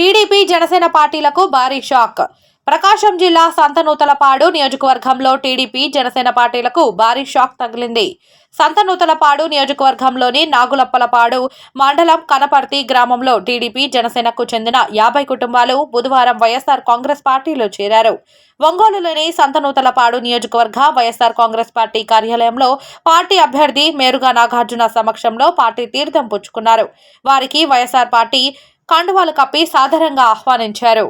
TDP Janasena పార్టీలకు భారీ shock. ప్రకాశం జిల్లా సంతనూతలపాడు నియోజకవర్గంలో టీడీపీ జనసేన పార్టీలకు భారీ షాక్ తగిలింది. సంతనూతలపాడు నియోజకవర్గంలోని నాగులప్పలపాడు మండలం కనపర్తి గ్రామంలో టీడీపీ జనసేనకు చెందిన 50 కుటుంబాలు బుధవారం వైఎస్ఆర్ కాంగ్రెస్ పార్టీలో చేరారు. ఒంగోలులోని సంతనూతలపాడు నియోజకవర్గ వైఎస్ఆర్ కాంగ్రెస్ పార్టీ కార్యాలయంలో పార్టీ అభ్యర్థి మేరుగా నాగార్జున సమక్షంలో పార్టీ తీర్థం పుచ్చుకున్నారు. వారికి వైఎస్ఆర్ పార్టీ కండువాలు కప్పి సాదరంగా ఆహ్వానించారు.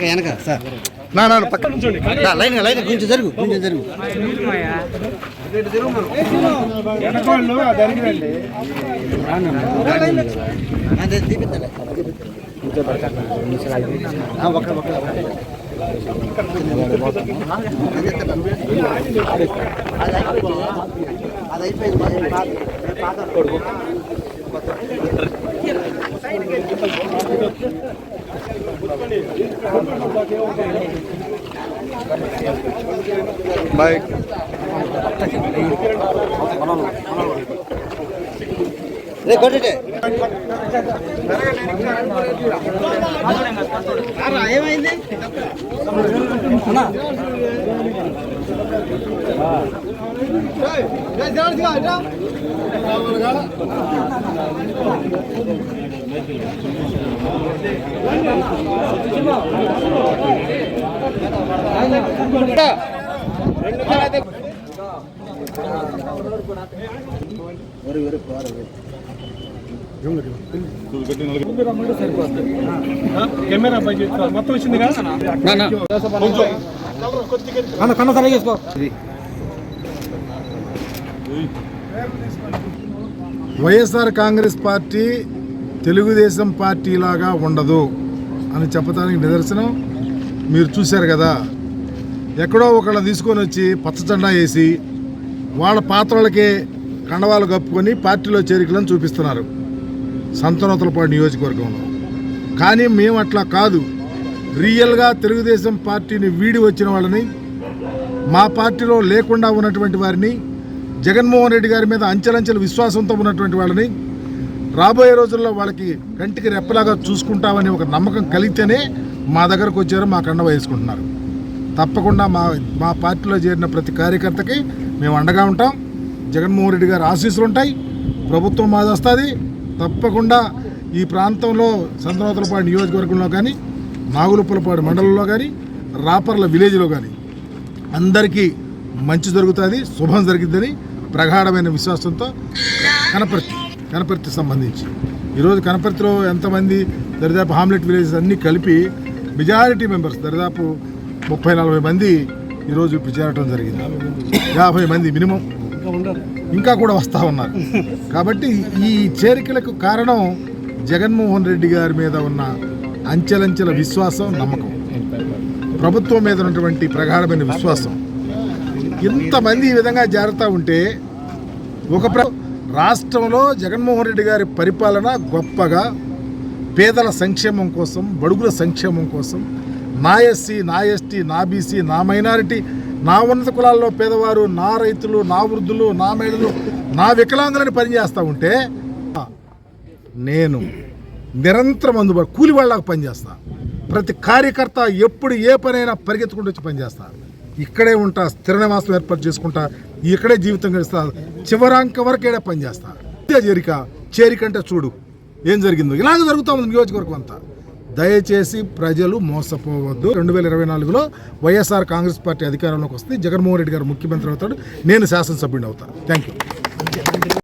వెనక సార్ పక్కన లైన్ కొంచెం జరుగు బాయ్ ఏమైంది కెమెరా మొత్తం వచ్చింది చేసుకో. వైఎస్ఆర్ కాంగ్రెస్ పార్టీ తెలుగుదేశం పార్టీ లాగా ఉండదు అని చెప్పడానికి నిదర్శనం మీరు చూశారు కదా. ఎక్కడో ఒకళ్ళని తీసుకొని వచ్చి పచ్చ జెండా వేసి వాళ్ళ పాత్రలకే కండవాలు కప్పుకొని పార్టీలో చేరికలను చూపిస్తున్నారు సంతనూతలపాడు నియోజకవర్గంలో. కానీ మేము అట్లా కాదు. రియల్గా తెలుగుదేశం పార్టీని వీడి వచ్చిన వాళ్ళని, మా పార్టీలో లేకుండా ఉన్నటువంటి వారిని, జగన్మోహన్ రెడ్డి గారి మీద అంచెలంచెల విశ్వాసంతో ఉన్నటువంటి వాళ్ళని రాబోయే రోజుల్లో వాళ్ళకి కంటికి రెప్పలాగా చూసుకుంటామని ఒక నమ్మకం కలిగితేనే మా దగ్గరకు వచ్చారు, మా కండ వేసుకుంటున్నారు. తప్పకుండా మా పార్టీలో చేరిన ప్రతి కార్యకర్తకి మేము అండగా ఉంటాం. జగన్మోహన్ రెడ్డి గారి ఆశీస్సులు ఉంటాయి, ప్రభుత్వం మాది వస్తుంది. తప్పకుండా ఈ ప్రాంతంలో సంతనూతలపాడు నియోజకవర్గంలో కానీ, నాగులప్పలపాడు మండలంలో కానీ, రాపర్ల విలేజ్లో కానీ అందరికీ మంచి జరుగుతుంది, శుభం జరిగిద్దని ప్రగాఢమైన విశ్వాసంతో కనపర్తి సంబంధించి ఈరోజు కనపర్తిలో ఎంతమంది దరిదాపు హామ్లెట్ విలేజెస్ అన్నీ కలిపి మెజారిటీ మెంబర్స్ దరిదాపు 30-40 మంది ఈరోజు ఇప్పుడు చేరటం జరిగింది. 50 మంది మినిమం ఇంకా కూడా వస్తూ ఉన్నారు. కాబట్టి ఈ చేరికలకు కారణం జగన్మోహన్ రెడ్డి గారి మీద ఉన్న అంచెలంచెల విశ్వాసం, నమ్మకం, ప్రభుత్వం మీద ఉన్నటువంటి ప్రగాఢమైన విశ్వాసం. ఇంతమంది ఈ విధంగా జారుతూ ఉంటే రాష్ట్రంలో జగన్మోహన్ రెడ్డి గారి పరిపాలన గొప్పగా పేదల సంక్షేమం కోసం, బడుగుల సంక్షేమం కోసం, నా ఎస్సీ, నా ఎస్టీ, నా బీసీ, నా మైనారిటీ, నా ఉన్నత కులాల్లో పేదవారు, నా రైతులు, నా వృద్ధులు, నా మహిళలు, నా వికలాంగులని పనిచేస్తూ ఉంటే నేను నిరంతరం అందుబాటు కూలి వాళ్ళకు పనిచేస్తా. ప్రతి కార్యకర్త ఎప్పుడు ఏ పనైనా పరిగెత్తుకుంటూ వచ్చి పనిచేస్తా. ఇక్కడే ఉంటా, స్థిర నివాసం ఏర్పాటు చేసుకుంటా, ఇక్కడే జీవితం గడుస్తా, చివరాంక వరకేడే పనిచేస్తా. చేరికంటే చూడు ఏం జరిగిందో. ఇలాగ జరుగుతూ ఉంది నియోజకవర్గం అంతా. దయచేసి ప్రజలు మోసపోవద్దు. 2024లో వైఎస్ఆర్ కాంగ్రెస్ పార్టీ అధికారంలోకి వస్తే జగన్మోహన్ రెడ్డి గారు ముఖ్యమంత్రి అవుతాడు, నేను శాసనసభ్యుడిని అవుతాను. Thank you.